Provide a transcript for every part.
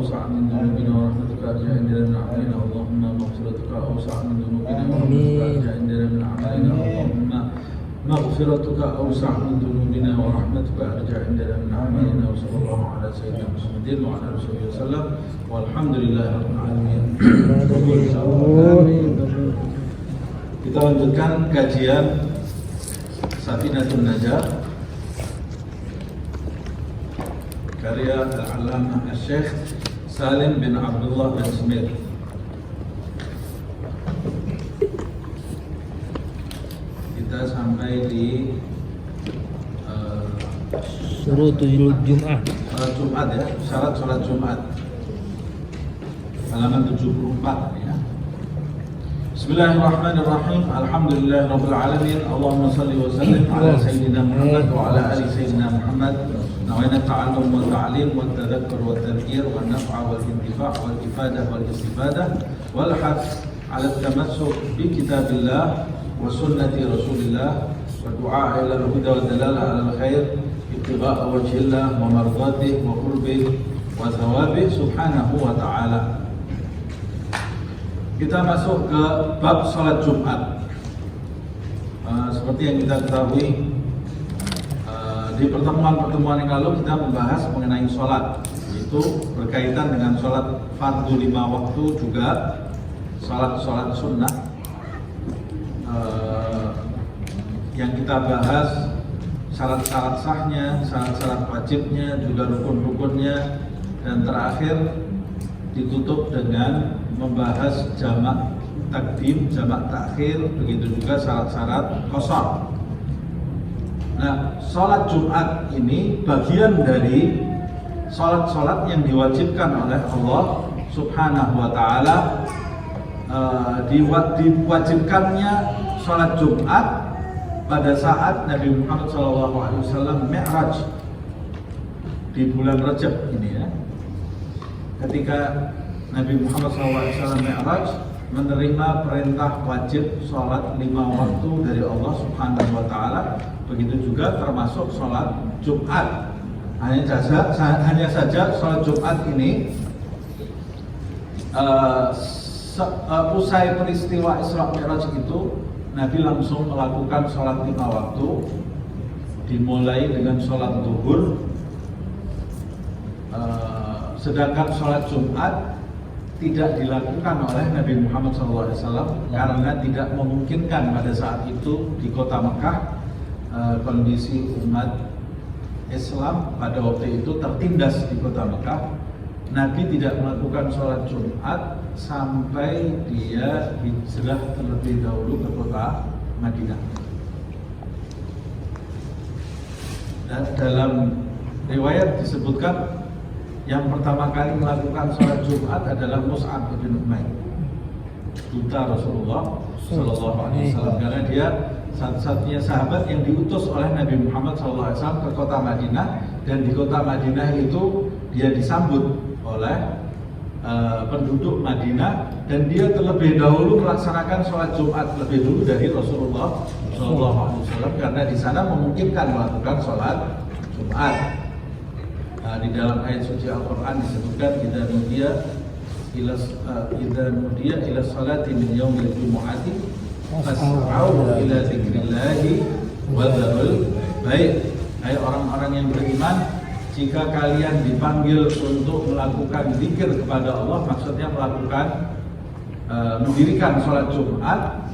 أوسع من ذنوبنا ورحمتك أرجى عندنا من أعمالنا اللهم مغفرتك أوسع من ذنوبنا ورحمتك أرجى عندنا من أعمالنا اللهم مغفرتك أوسع من ذنوبنا ورحمتك أرجى عندنا من أعمالنا وصلى الله على سيدنا محمد وعلى آله وسلم والحمد لله رب العالمين. Kita lanjutkan kajian Safinatun Najah karya Al-Allamah Syekh Salim bin Abdullah bin Smith. Kita sampai di Syurutul Jum'ah. Salat Jumat ya, syarat salat Jumat. Halaman 74 ya. Bismillahirrahmanirrahim. Alhamdulillahirabbil alamin. Allahumma shalli wa sallim ala sayyidina Muhammad wa ala ali sayyidina Muhammad. Nawaina ta'allum wa ta'lim wa tadhakkur wa tadhkir wa naf'a wal intifa' wal ifadah wal istifadah wal hadd 'ala at-tamassuk bi kitabillah wa sunnati Rasulillah wa du'a ila al-huda wa dalala 'ala al-khair ibtigha'a wajhillah wa mardatihi wa qurbih wa thawabihi subhanahu wa ta'ala. Kita masuk ke bab salat Jumat. Seperti yang kita ketahui, di pertemuan-pertemuan yang lalu kita membahas mengenai salat, yaitu berkaitan dengan salat fardu 5 waktu, juga salat sunnah. Yang kita bahas syarat-syarat sahnya, syarat-syarat wajibnya, juga rukun-rukunnya, dan terakhir ditutup dengan membahas jamak takdim, jamak takhir, begitu juga syarat-syarat qasar. Nah, sholat Jumat ini bagian dari sholat-sholat yang diwajibkan oleh Allah Subhanahu wa Ta'ala. Diwajibkannya sholat Jumat pada saat Nabi Muhammad SAW Mi'raj di bulan Rajab ini ya. Ketika Nabi Muhammad SAW Mi'raj menerima perintah wajib sholat 5 waktu dari Allah Subhanahu wa Ta'ala, begitu juga termasuk sholat Jumat. Hanya saja sholat Jumat ini usai peristiwa Isra Mi'raj itu Nabi langsung melakukan sholat 5 waktu, dimulai dengan sholat zuhur. Sedangkan sholat Jumat tidak dilakukan oleh Nabi Muhammad SAW karena tidak memungkinkan pada saat itu di kota Mekah. Kondisi umat Islam pada waktu itu tertindas di kota Mekah. Nabi tidak melakukan sholat Jumat sampai dia hijrah terlebih dahulu ke kota Madinah. Dan dalam riwayat disebutkan yang pertama kali melakukan sholat Jumat adalah Mus'ab bin Umair, duta Rasulullah Sallallahu Alaihi Wasallam, karena dia satu-satunya sahabat yang diutus oleh Nabi Muhammad Sallallahu Alaihi Wasallam ke kota Madinah, dan di kota Madinah itu dia disambut oleh penduduk Madinah, dan dia terlebih dahulu melaksanakan sholat Jumat lebih dulu dari Rasulullah Sallallahu Alaihi Wasallam, karena di sana memungkinkan melakukan sholat Jumat. Di dalam ayat suci Al-Quran disebutkan idza nudiya ila salati min yaumil jumu'ati fas'au ila dzikrillahi wa dzarul bai'. Hai orang-orang yang beriman, jika kalian dipanggil untuk melakukan zikir kepada Allah, maksudnya melakukan mendirikan sholat Jumat,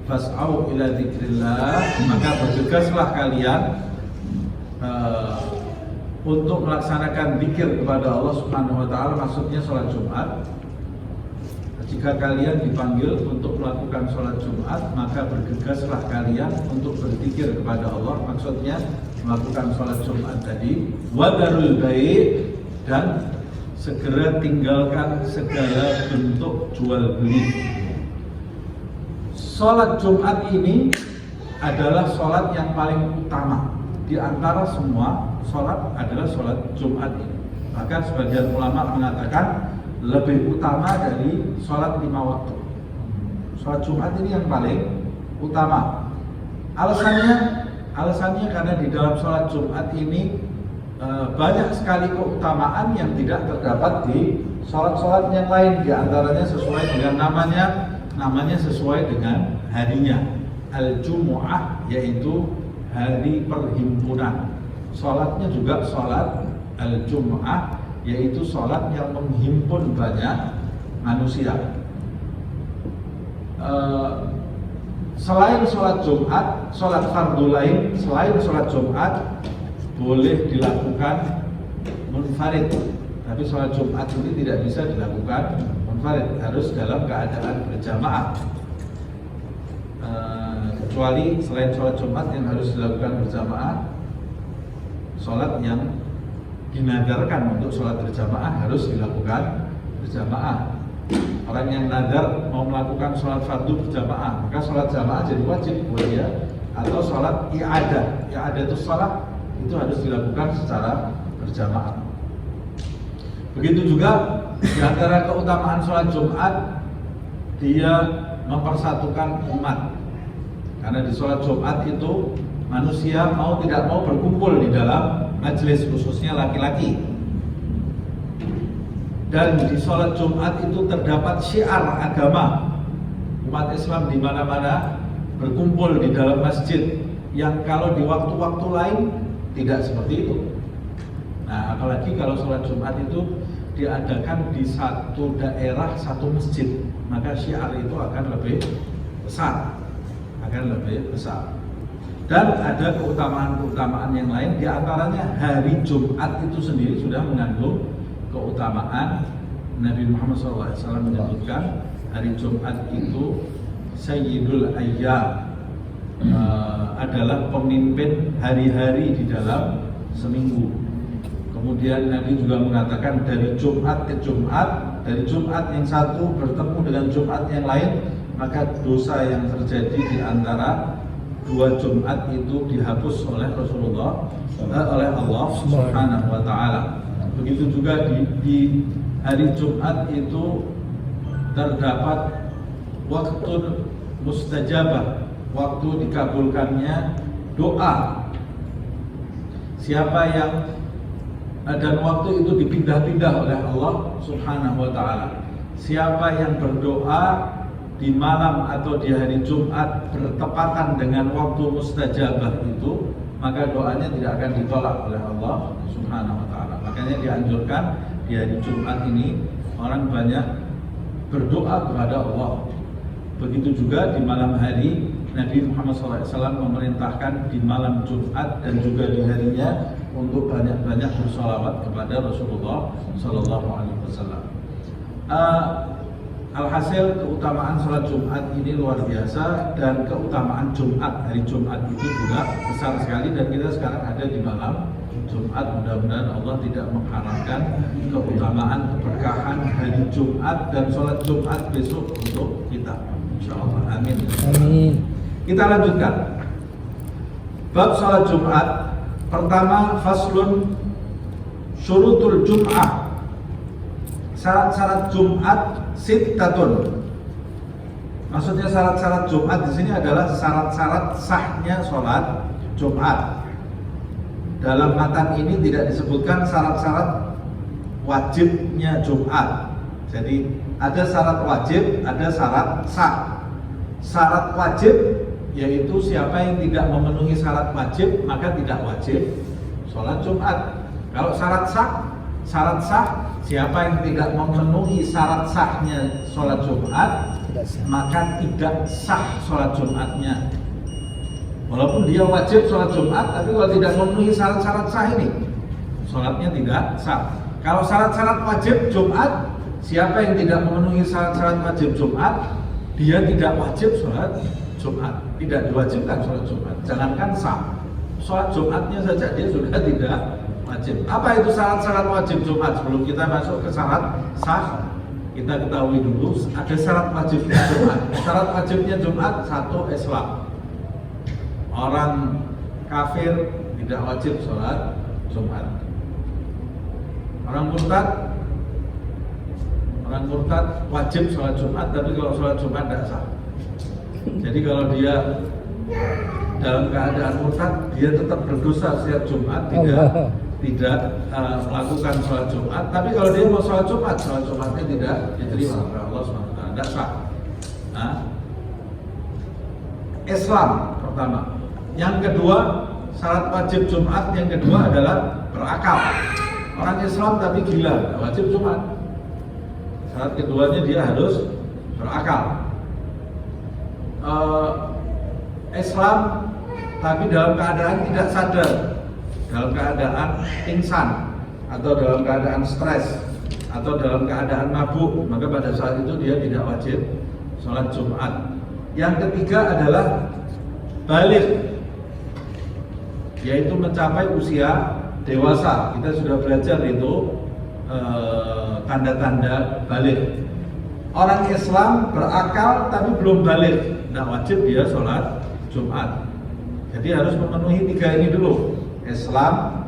fas'au ila dzikrillah, maka bergegaslah kalian untuk melaksanakan zikir kepada Allah Subhanahu wa Ta'ala, maksudnya sholat Jumat. Jika kalian dipanggil untuk melakukan sholat Jumat, maka bergegaslah kalian untuk berzikir kepada Allah, maksudnya melakukan sholat Jumat tadi. Wadarul bai', dan segera tinggalkan segala bentuk jual beli. Sholat Jumat ini adalah sholat yang paling utama di antara semua sholat, adalah sholat Jumat ini. Bahkan sebagian ulama mengatakan lebih utama dari sholat 5 waktu. Sholat Jumat ini yang paling utama. Alasannya karena di dalam sholat Jumat ini banyak sekali keutamaan yang tidak terdapat di Sholat-sholat yang lain diantaranya sesuai dengan namanya sesuai dengan harinya. Al-Jumu'ah yaitu hari perhimpunan. Sholatnya juga sholat Al-Jumu'ah yaitu sholat yang menghimpun banyak manusia. Selain sholat Jumat, sholat fardu lain selain sholat Jumat boleh dilakukan munfarid. Tapi sholat Jumat ini tidak bisa dilakukan munfarid, harus dalam keadaan berjamaah. Kecuali selain sholat Jumat yang harus dilakukan berjamaah, sholat yang dinadarkan untuk sholat berjamaah harus dilakukan berjamaah. Orang yang nadar mau melakukan sholat fardu berjamaah, maka sholat jamaah jadi wajib buat dia. Atau sholat i'adah itu sholat itu harus dilakukan secara berjamaah. Begitu juga di antara keutamaan sholat Jumat, dia mempersatukan umat. Karena di sholat Jumat itu manusia mau tidak mau berkumpul di dalam majelis, khususnya laki-laki. Dan di sholat Jumat itu terdapat syiar agama. Umat Islam di mana-mana berkumpul di dalam masjid, yang kalau di waktu-waktu lain tidak seperti itu. Nah, apalagi kalau sholat Jumat itu diadakan di satu daerah, satu masjid, maka syiar itu akan lebih besar, Dan ada keutamaan-keutamaan yang lain, di antaranya hari Jumat itu sendiri sudah mengandung keutamaan. Nabi Muhammad SAW menyebutkan hari Jumat itu Sayyidul Ayyam, adalah pemimpin hari-hari di dalam seminggu. Kemudian Nabi juga mengatakan dari Jumat ke Jumat, dari Jumat yang satu bertemu dengan Jumat yang lain, maka dosa yang terjadi di antara dua Jumat itu dihapus oleh oleh Allah Subhanahu wa Ta'ala. Begitu juga di hari Jumat itu terdapat waktu mustajabah, waktu dikabulkannya doa. Siapa yang dan waktu itu dipindah-pindah oleh Allah Subhanahu wa Ta'ala. Siapa yang berdoa di malam atau di hari Jumat bertepatan dengan waktu mustajabah itu, maka doanya tidak akan ditolak oleh Allah Subhanahu wa Ta'ala. Makanya dianjurkan di hari Jumat ini orang banyak berdoa kepada Allah. Begitu juga di malam hari, Nabi Muhammad SAW memerintahkan di malam Jumat dan juga di harinya untuk banyak-banyak bersolawat kepada Rasulullah SAW. Alhasil keutamaan sholat Jumat ini luar biasa, dan keutamaan Jumat, hari Jumat itu juga besar sekali, dan kita sekarang ada di malam Jumat. Mudah-mudahan Allah tidak mengharamkan keutamaan keberkahan hari Jumat dan sholat Jumat besok untuk kita, insyaallah. Amin. Amin. Kita lanjutkan bab sholat Jumat. Pertama, faslun syurutul Jum'ah. Syarat-syarat Jumat sittatun. Maksudnya syarat-syarat Jumat di sini adalah syarat-syarat sahnya sholat Jumat. Dalam matan ini tidak disebutkan syarat-syarat wajibnya Jumat. Jadi ada syarat wajib, ada syarat sah. Syarat wajib yaitu siapa yang tidak memenuhi syarat wajib maka tidak wajib sholat Jumat. Kalau syarat sah, siapa yang tidak memenuhi syarat sahnya sholat Jumat maka tidak sah sholat Jumatnya. Walaupun dia wajib sholat Jumat, tapi kalau tidak memenuhi syarat-syarat sah ini, sholatnya tidak sah. Kalau syarat-syarat wajib Jumat, siapa yang tidak memenuhi syarat-syarat wajib Jumat, dia tidak wajib sholat Jumat, tidak diwajibkan sholat Jumat. Jangankan sah, sholat Jumatnya saja dia sudah tidak wajib. Apa itu syarat-syarat wajib Jumat? Sebelum kita masuk ke syarat sah, kita ketahui dulu ada syarat wajibnya Jumat. Syarat wajibnya Jumat, satu, Islam. Orang kafir tidak wajib sholat Jumat. Orang murtad wajib sholat Jumat, tapi kalau sholat Jumat tidak sah. Jadi kalau dia dalam keadaan murtad, dia tetap berdosa setiap Jumat, tidak melakukan sholat Jumat, tapi kalau dia mau sholat Jumatnya tidak diterima oleh Allah SWT, tidak sah. Nah, Islam pertama. Yang kedua, syarat wajib Jumat yang kedua adalah berakal. Orang Islam tapi gila, tidak wajib Jumat. Syarat keduanya dia harus berakal. Islam tapi dalam keadaan tidak sadar, dalam keadaan pingsan, atau dalam keadaan stres, atau dalam keadaan mabuk, maka pada saat itu dia tidak wajib sholat Jumat. Yang ketiga adalah balik, yaitu mencapai usia dewasa. Kita sudah belajar itu tanda-tanda balik. Orang Islam berakal tapi belum balik, tidak wajib dia sholat Jumat. Jadi harus memenuhi tiga ini dulu: Islam,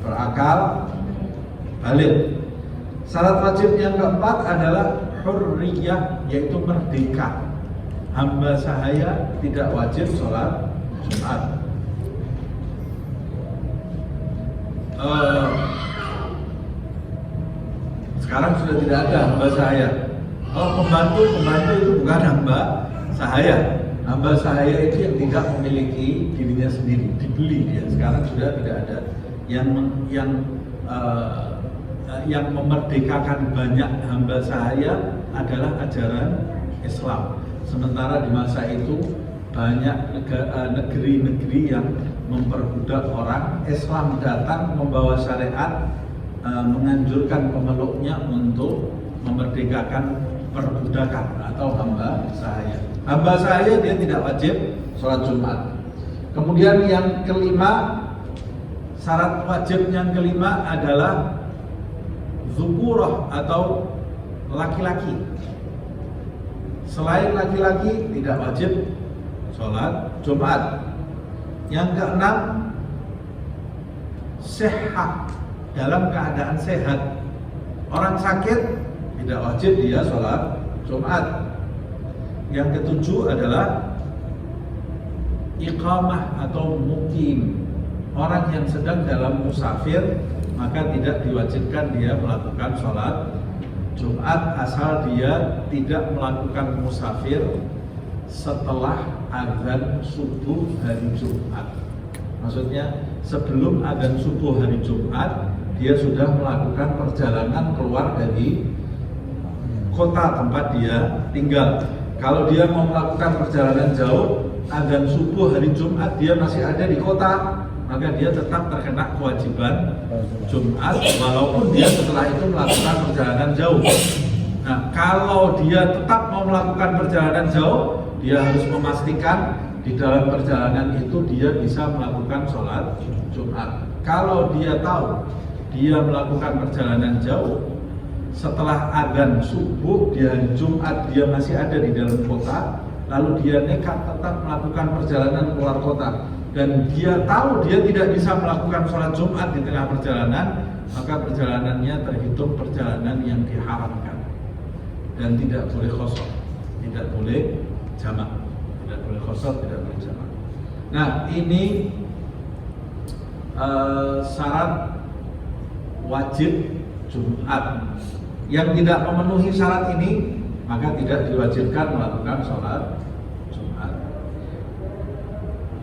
berakal, balik. Syarat wajib yang keempat adalah hurriyah, yaitu merdeka. Hamba sahaya tidak wajib sholat Jumat. Sekarang sudah tidak ada hamba sahaya. Pembantu itu bukan hamba sahaya. Hamba sahaya itu yang tidak memiliki dirinya sendiri, dibeli dia. Sekarang sudah tidak ada. Yang memerdekakan banyak hamba sahaya adalah ajaran Islam. Sementara di masa itu banyak negeri-negeri yang memperbudak orang. Islam datang membawa syariat, menganjurkan pemeluknya untuk memerdekakan perbudakan atau hamba sahaya. Hamba sahaya dia tidak wajib sholat Jumat. Kemudian yang kelima, syarat wajib yang kelima adalah zukurah atau laki-laki. Selain laki-laki tidak wajib sholat Jumat. Yang keenam, sehat, dalam keadaan sehat. Orang sakit tidak wajib dia sholat Jumat. Yang ketujuh adalah iqamah atau mukim. Orang yang sedang dalam musafir maka tidak diwajibkan dia melakukan sholat Jumat asal dia tidak melakukan musafir setelah azan subuh hari Jumat. Maksudnya sebelum azan subuh hari Jumat dia sudah melakukan perjalanan keluar dari kota tempat dia tinggal. Kalau dia mau melakukan perjalanan jauh, azan subuh hari Jumat dia masih ada di kota, maka dia tetap terkena kewajiban Jumat walaupun dia setelah itu melakukan perjalanan jauh. Nah, kalau dia tetap mau melakukan perjalanan jauh, dia harus memastikan di dalam perjalanan itu dia bisa melakukan sholat Jumat. Kalau dia tahu dia melakukan perjalanan jauh, setelah adzan subuh di hari Jumat dia masih ada di dalam kota, lalu dia nekat tetap melakukan perjalanan keluar kota, dan dia tahu dia tidak bisa melakukan sholat Jumat di tengah perjalanan, maka perjalanannya terhitung perjalanan yang diharamkan dan tidak boleh khosor, tidak boleh jamak, tidak boleh khosor, tidak boleh jamak. Nah, ini syarat wajib Jumat. Yang tidak memenuhi syarat ini maka tidak diwajibkan melakukan sholat Jumat.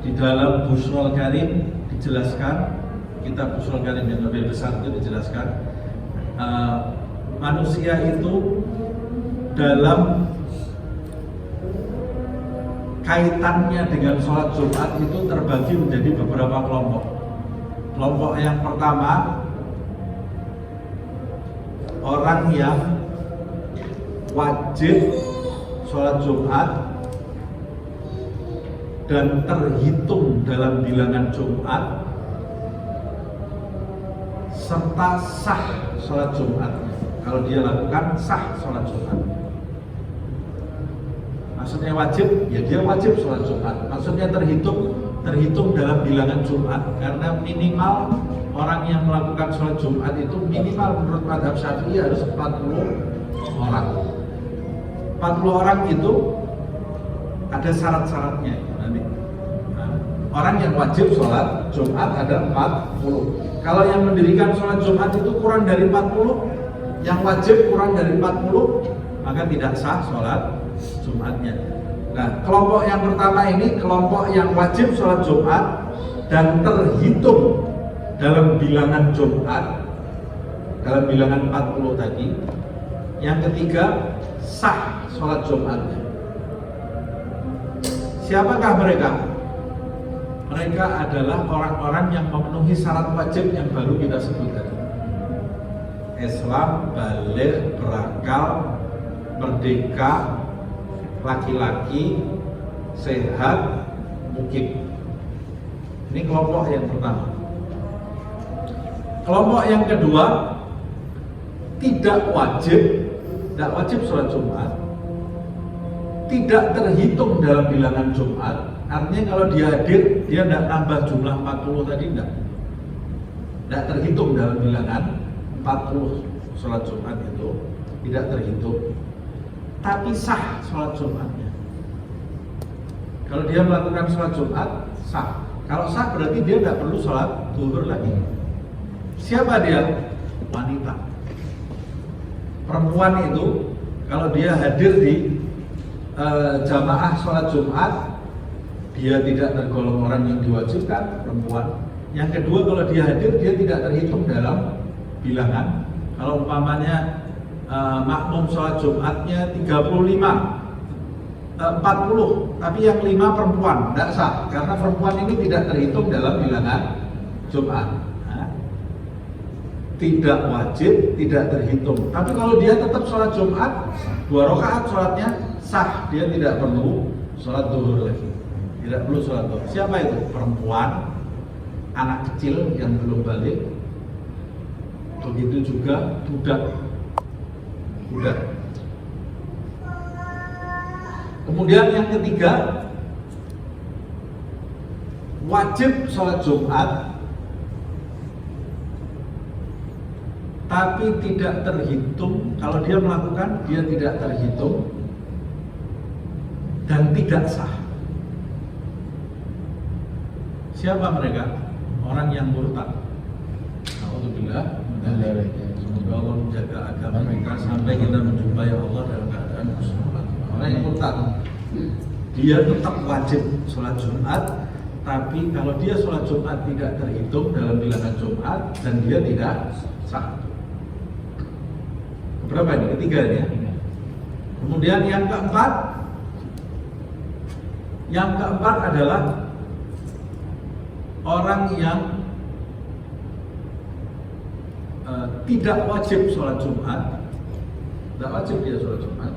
Di dalam Bushrul Karim dijelaskan, kitab Bushrul Karim yang lebih besar itu dijelaskan, manusia itu dalam kaitannya dengan sholat Jumat itu terbagi menjadi beberapa kelompok. Kelompok yang pertama, orang yang wajib sholat Jumat dan terhitung dalam bilangan Jumat serta sah sholat Jumat. Kalau dia lakukan sah sholat Jumat. Maksudnya wajib, ya dia wajib sholat Jumat. Maksudnya terhitung dalam bilangan Jumat, karena minimal orang yang melakukan sholat Jumat itu minimal menurut mazhab Syafi'i harus 40 orang. 40 orang itu ada syarat-syaratnya nanti. Nah, orang yang wajib sholat Jumat ada 40. Kalau yang mendirikan sholat Jumat itu kurang dari 40, yang wajib kurang dari 40, maka tidak sah sholat Jumatnya. Nah, kelompok yang pertama ini kelompok yang wajib sholat Jumat dan terhitung dalam bilangan Jumat, dalam bilangan 40 tadi. Yang ketiga, sah sholat Jumatnya. Siapakah mereka? Mereka adalah orang-orang yang memenuhi syarat wajib yang baru kita sebut tadi. Islam, baligh, berakal, merdeka, laki-laki, sehat, mukim. Ini kelompok yang pertama. Kelompok yang kedua, tidak wajib sholat Jumat, tidak terhitung dalam bilangan Jumat. Artinya kalau dia hadir, dia tidak nambah jumlah 40 tadi, tidak terhitung dalam bilangan 40 sholat Jumat itu, tidak terhitung. Tapi sah sholat Jumatnya. Kalau dia melakukan sholat Jumat, sah. Kalau sah berarti dia tidak perlu sholat zuhur lagi. Siapa dia? Wanita. Perempuan itu kalau dia hadir di jamaah sholat Jumat, dia tidak tergolong orang yang diwajibkan, perempuan. Yang kedua, kalau dia hadir, dia tidak terhitung dalam bilangan. Kalau umpamanya makmum sholat Jumatnya 35, 40, tapi yang 5 perempuan, tidak sah, karena perempuan ini tidak terhitung dalam bilangan Jumat. Tidak wajib, tidak terhitung. Tapi kalau dia tetap sholat Jumat, 2 rakaat sholatnya sah, dia tidak perlu sholat zuhur lagi, tidak perlu sholat zuhur. Siapa itu? Perempuan, anak kecil yang belum balik, begitu juga budak. Kemudian yang ketiga, wajib sholat Jumat tapi tidak terhitung. Kalau dia melakukan, dia tidak terhitung dan tidak sah. Siapa mereka? Orang yang murtad. Alhamdulillah, semoga Allah menjaga agama kita sampai kita menjumpai Allah dalam keadaan muslimat. Orang yang murtad, dia tetap wajib sholat Jumat, tapi kalau dia sholat Jumat tidak terhitung dalam bilangan Jumat dan dia tidak sah. Berapa ini? Ketiga ini ya. Kemudian yang keempat adalah orang yang tidak wajib sholat Jumat, tidak wajib dia sholat Jumat,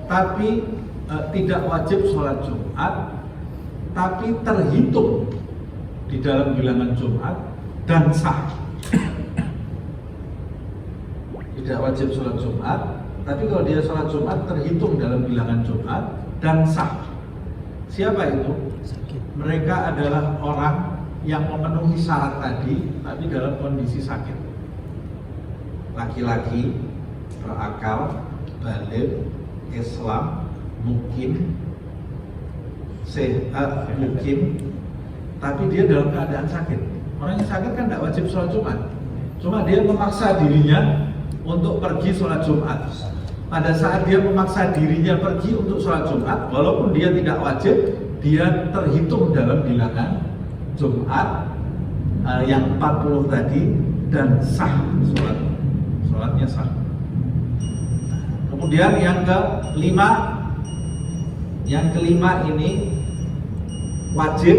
tapi tidak wajib sholat Jumat, tapi terhitung di dalam bilangan Jumat dan sah. Tidak wajib sholat Jumat, tapi kalau dia sholat Jumat terhitung dalam bilangan Jumat dan sah. Siapa itu? Mereka adalah orang yang memenuhi syarat tadi, tapi dalam kondisi sakit. Laki-laki, berakal, baligh, Islam, mukim, sehat, mukim, tapi dia dalam keadaan sakit. Orang yang sakit kan tidak wajib sholat Jumat, cuma dia memaksa dirinya untuk pergi sholat Jumat. Pada saat dia memaksa dirinya pergi untuk sholat Jumat, walaupun dia tidak wajib, dia terhitung dalam bilangan Jumat yang 40 tadi dan sah sholatnya sah. Kemudian yang kelima ini wajib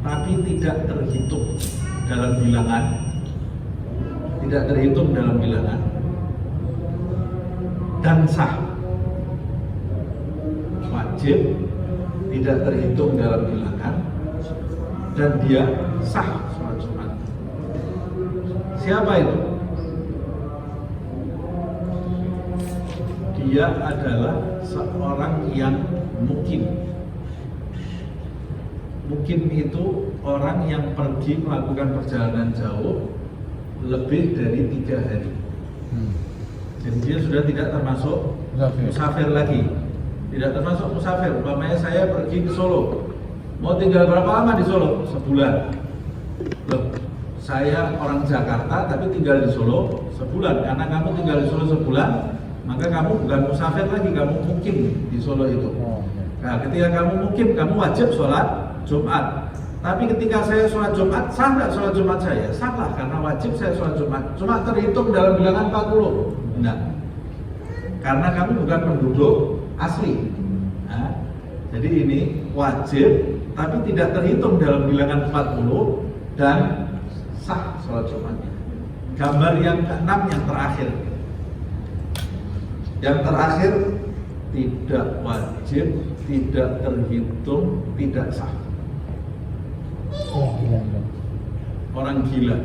tapi tidak terhitung dalam bilangan, dan sah. Wajib tidak terhitung dalam bilangan dan dia sah sholat Jumat. Siapa itu? Dia adalah seorang yang mukim. Mukim itu orang yang pergi melakukan perjalanan jauh lebih dari 3 hari. Jadi dia sudah tidak termasuk musafir lagi. Tidak termasuk musafir. Umpamanya saya pergi ke Solo, mau tinggal berapa lama di Solo? Sebulan. Loh, saya orang Jakarta tapi tinggal di Solo sebulan. Karena kamu tinggal di Solo sebulan, maka kamu bukan musafir lagi, kamu mukim di Solo itu. Nah, ketika kamu mukim, kamu wajib sholat Jumat. Tapi ketika saya sholat Jumat, sah nggak sholat Jumat saya? Sah lah, karena wajib saya sholat Jumat. Cuma terhitung dalam bilangan 40. Enggak. Karena kamu bukan penduduk asli. Nah, jadi ini wajib, tapi tidak terhitung dalam bilangan 40 dan sah sholat Jumatnya. Gambar yang ke-6 yang terakhir. Yang terakhir tidak wajib, tidak terhitung, tidak sah. Orang gila.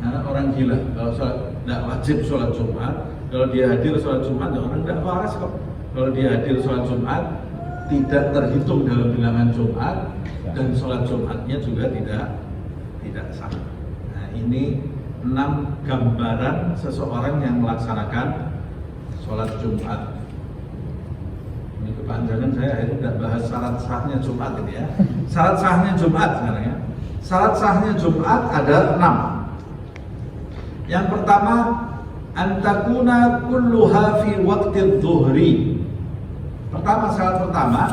Nah, orang gila kalau sholat tidak wajib sholat Jumat, kalau dia hadir sholat Jumat ya orang tidak waras kok. Kalau dia hadir sholat Jumat tidak terhitung dalam bilangan Jumat dan sholat Jumatnya juga tidak sah. Nah, ini 6 gambaran seseorang yang melaksanakan sholat Jumat. Ini kepanjangan saya itu tidak bahas syarat sahnya Jumat ini ya. Syarat sahnya Jumat sekarang ya. Syarat sahnya Jumat ada 6. Yang pertama, antakuna kulluha fi waqti dhuhri. Syarat pertama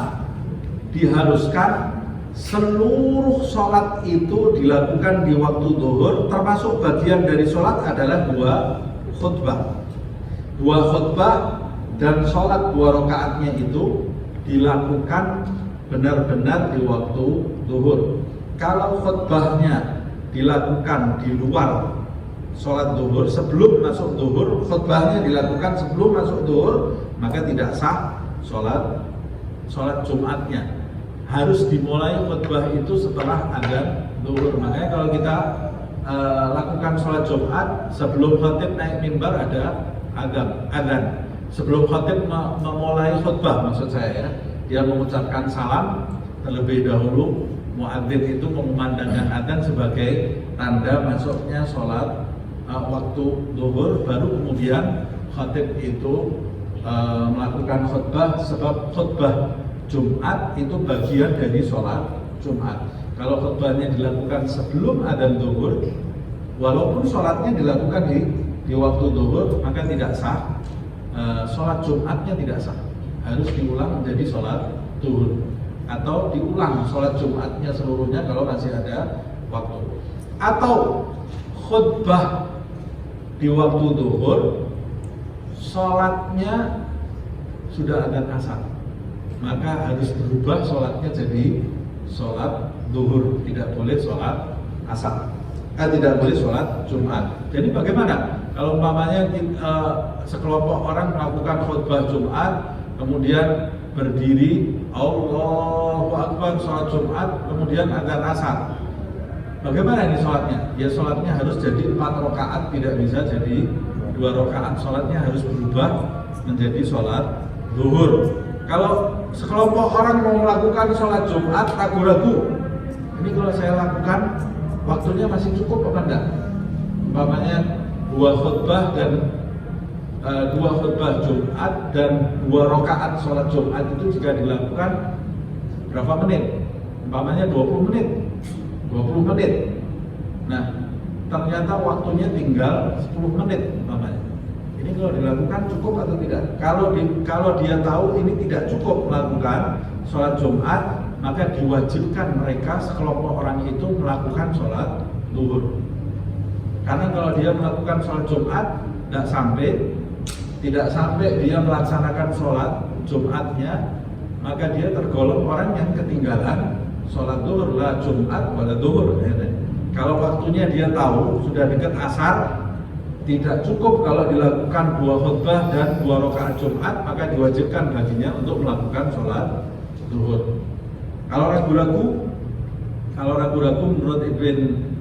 diharuskan seluruh sholat itu dilakukan di waktu zuhur, termasuk bagian dari sholat adalah 2 khutbah. 2 khutbah dan sholat 2 rakaatnya itu dilakukan benar-benar di waktu zuhur. Kalau khutbahnya dilakukan di luar sholat zuhur, sebelum masuk zuhur, khutbahnya dilakukan sebelum masuk zuhur, maka tidak sah sholat Jumatnya. Harus dimulai khutbah itu setelah adzan zuhur. Makanya kalau kita lakukan sholat Jumat, sebelum khatib naik mimbar ada adzan. Sebelum khatib memulai khutbah, maksud saya ya, dia mengucapkan salam terlebih dahulu. Muadzin itu mengumandangkan adzan sebagai tanda masuknya sholat waktu zuhur, baru kemudian khatib itu melakukan khutbah, sebab khutbah Jumat itu bagian dari sholat Jumat. Kalau khutbahnya dilakukan sebelum adzan zuhur, walaupun sholatnya dilakukan di waktu zuhur, maka tidak sah. Sholat Jumatnya tidak sah, harus diulang menjadi sholat zuhur, atau diulang sholat Jumatnya seluruhnya kalau masih ada waktu. Atau khutbah di waktu zuhur, sholatnya sudah adzan asar, maka harus berubah sholatnya jadi sholat zuhur, tidak boleh sholat asar, tidak boleh sholat Jumat. Jadi bagaimana kalau umpamanya sekelompok orang melakukan khutbah Jumat, kemudian berdiri Allahu Akbar sholat Jumat, kemudian adzan asar? Bagaimana ini sholatnya? Ya sholatnya harus jadi 4 rakaat, tidak bisa jadi 2 rakaat. Sholatnya harus berubah menjadi sholat zuhur. Kalau sekelompok orang mau melakukan sholat Jumat ragu-ragu, ini kalau saya lakukan waktunya masih cukup apa enggak? Umpamanya 2 khutbah dan 2 khutbah Jumat dan 2 rakaat sholat Jumat itu jika dilakukan berapa menit? Umpamanya 20 menit. Nah, ternyata waktunya tinggal 10 menit umpamanya. Ini kalau dilakukan cukup atau tidak? Kalau dia tahu ini tidak cukup melakukan sholat Jumat, maka diwajibkan mereka sekelompok orang itu melakukan sholat zuhur. Karena kalau dia melakukan sholat Jumat tidak sampai dia melaksanakan sholat Jumatnya, maka dia tergolong orang yang ketinggalan sholat zuhur. La Jumat wala zuhur. Kalau waktunya dia tahu sudah dekat asar, tidak cukup kalau dilakukan 2 khutbah dan 2 rakaat Jumat, maka diwajibkan baginya untuk melakukan sholat zuhur. Kalau ragu-ragu menurut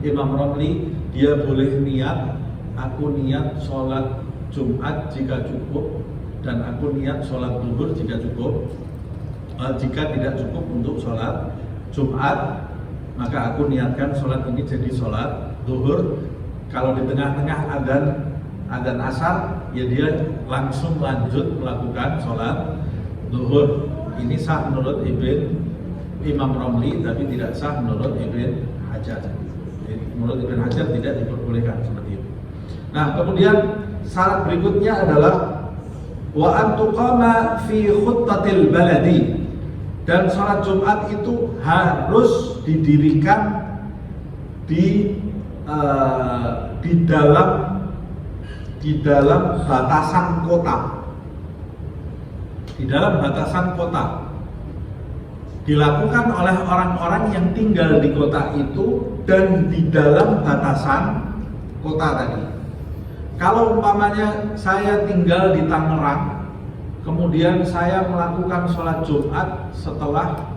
Imam Romli, dia boleh niat, aku niat sholat Jumat jika cukup, dan aku niat sholat zuhur jika cukup. Jika tidak cukup untuk sholat Jumat, maka aku niatkan sholat ini jadi sholat zuhur. Kalau di tengah-tengah adzan asar, ya dia langsung lanjut melakukan sholat zuhur. Ini sah menurut Imam Romli, tapi tidak sah menurut Ibn Hajar. Menurut Ibn Hajar tidak diperbolehkan seperti itu. Nah, kemudian syarat berikutnya adalah wa an tuqama fi khuttatil baladi, dan sholat Jumat itu harus didirikan di dalam batasan kota. Di dalam batasan kota dilakukan oleh orang-orang yang tinggal di kota itu dan di dalam batasan kota tadi. Kalau umpamanya saya tinggal di Tangerang, kemudian saya melakukan sholat Jumat setelah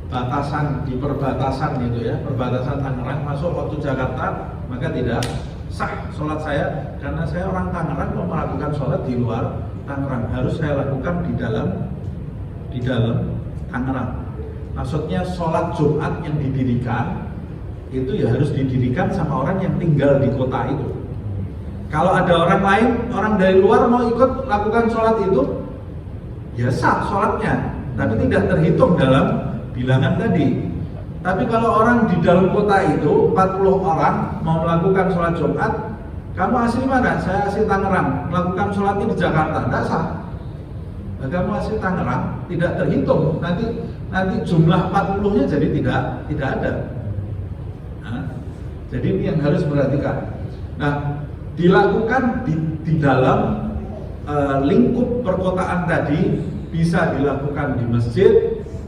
batasan, di perbatasan gitu ya, perbatasan Tangerang masuk waktu Jakarta, maka tidak sah sholat saya, karena saya orang Tangerang mau melakukan sholat di luar Tangerang, harus saya lakukan di dalam Tangerang. Maksudnya sholat Jumat yang didirikan itu ya harus didirikan sama orang yang tinggal di kota itu. Kalau ada orang lain, orang dari luar mau ikut lakukan sholat itu, ya sah sholatnya, tapi tidak terhitung dalam bilangan tadi. Tapi kalau orang di dalam kota itu 40 orang mau melakukan sholat Jumat, kamu asli mana? Saya asli Tangerang, melakukan sholatnya di Jakarta, tidak sah. Nah, kamu asli Tangerang, tidak terhitung. Nanti jumlah 40-nya jadi tidak ada. Nah, jadi ini yang harus diperhatikan. Nah, dilakukan di dalam lingkup perkotaan tadi, bisa dilakukan di masjid,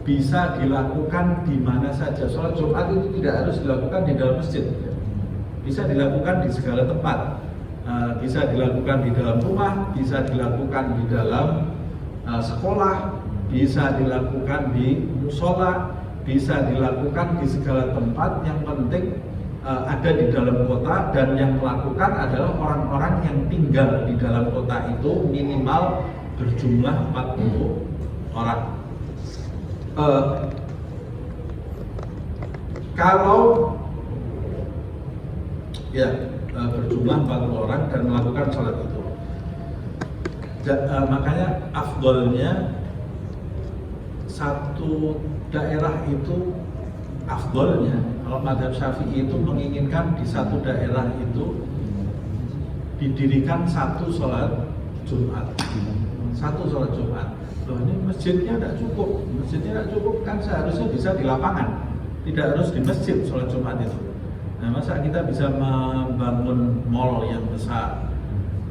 bisa dilakukan di mana saja. Sholat Jumat itu tidak harus dilakukan di dalam masjid, bisa dilakukan di segala tempat. Bisa dilakukan di dalam rumah, bisa dilakukan di dalam sekolah, bisa dilakukan di musola, bisa dilakukan di segala tempat. Yang penting ada di dalam kota, dan yang melakukan adalah orang-orang yang tinggal di dalam kota itu minimal berjumlah 40 orang. Kalau ya berjumlah 40 orang dan melakukan sholat itu, makanya afdolnya satu daerah itu, afdolnya kalau mazhab Syafi'i itu menginginkan di satu daerah itu didirikan satu sholat Jumat. Satu sholat Jumat. Loh, ini masjidnya tidak cukup, kan seharusnya bisa di lapangan, tidak harus di masjid sholat Jumat itu. Nah, masa kita bisa membangun mall yang besar,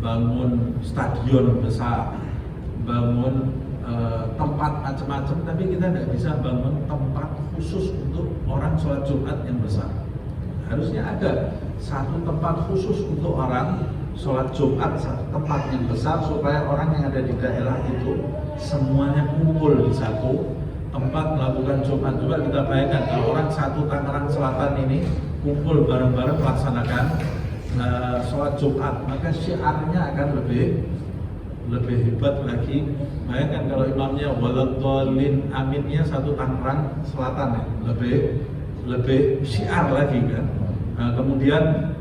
bangun stadion besar, bangun tempat macam-macam, tapi kita tidak bisa bangun tempat khusus untuk orang sholat Jumat yang besar. Harusnya ada satu tempat khusus untuk orang sholat Jumat, satu tempat yang besar, supaya orang yang ada di daerah itu semuanya kumpul di satu tempat melakukan Jumat. Coba kita bayangkan kalau orang satu Tangerang Selatan ini kumpul bareng-bareng melaksanakan sholat Jumat, maka syiarnya akan lebih hebat lagi. Bayangkan kalau imamnya waladhdallin aminnya satu Tangerang Selatan ya, lebih syiar lagi kan. Kemudian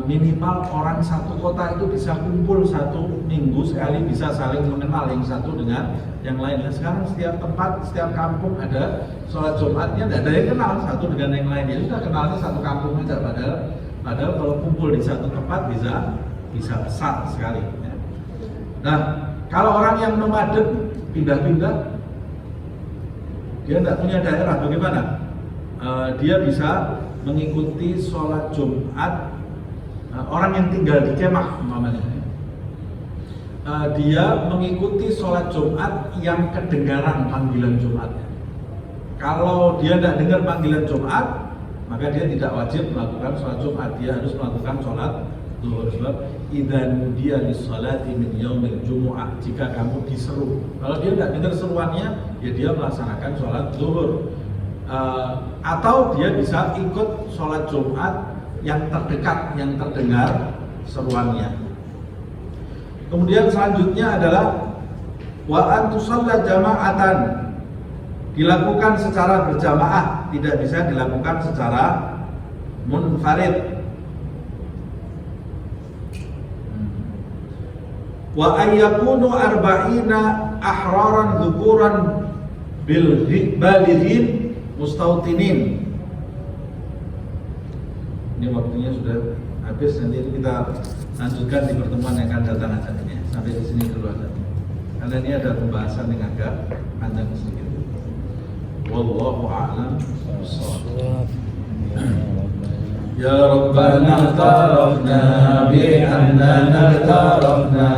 minimal orang satu kota itu bisa kumpul satu minggu sekali, bisa saling mengenal yang satu dengan yang lain. Nah, sekarang setiap tempat, setiap kampung ada sholat Jumatnya, tidak ada yang kenal satu dengan yang lain. Ya sudah, kenalnya satu kampung aja. Padahal kalau kumpul di satu tempat bisa besar sekali. Ya. Nah, kalau orang yang nomaden pindah-pindah, dia tidak punya daerah, bagaimana? Dia bisa mengikuti sholat Jumat. Orang yang tinggal di kemah umpamanya, dia mengikuti sholat Jumat yang kedengaran panggilan Jumatnya. Kalau dia tidak dengar panggilan Jumat, maka dia tidak wajib melakukan sholat Jumat. Dia harus melakukan sholat zuhur. Sebab idzan dia lis-sholati min yaumil jumu'ah, jika kamu diseru. Kalau dia tidak dengar seruannya, ya dia melaksanakan sholat zuhur. Atau dia bisa ikut sholat Jumat yang terdekat, yang terdengar seruannya. Kemudian selanjutnya adalah wa an tusalla jama'atan, dilakukan secara berjamaah, tidak bisa dilakukan secara munfarid. wa ayyakunu arba'ina ahraran dhukuran bil balighin mustautinin. Ini waktunya sudah habis, nanti kita lanjutkan di pertemuan yang akan datang aja ini. Sampai di sini dulu aja. Karena ini ada pembahasan yang agak panjang sedikit. Wallahu a'lam bishawab. Ya Rabbana tarafna bi annana tarafna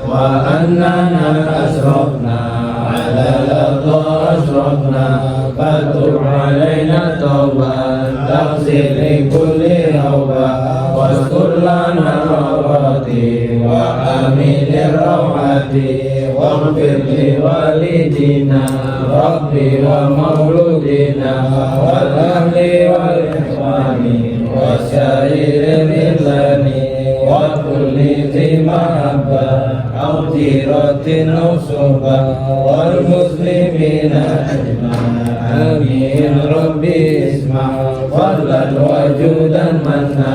wa annana asrafna ala ladha asrafna fatub alaina tawban taghfir li kulli rawba waskur lana rawati wa aminir rawati waghfir li walidina rabbi wa mauludina wal ahli wal ikhwani وسائر الإنسان وكل ذي محبة أو جيرة أو صحبة والمسلمين أجمعين آمين ربي اسمع فضلا وجودا منا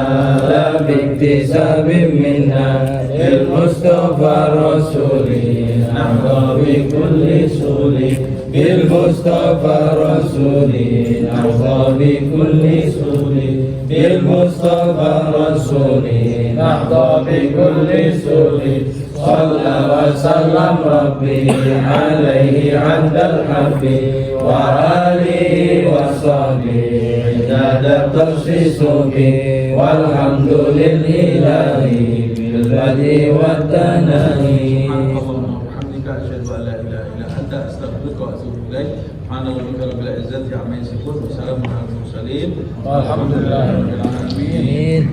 لا باكتساب منا المصطفى رسولي نحظى بكل سولي بالمصطفى رسولي نحظى بكل سولي بالمصطفى رسولي نحظى بكل سولي صلى وسلم ربي عليه عند الحب وآله وصحبه عداد التخصيص به والحمد لله بالبدء والثناء. أشهد أن لا إله إلا أنت أستغفرك وأتوب إليك. سبحان ربك رب العزة عما يصفون وسلام على المرسلين والحمد لله رب العالمين.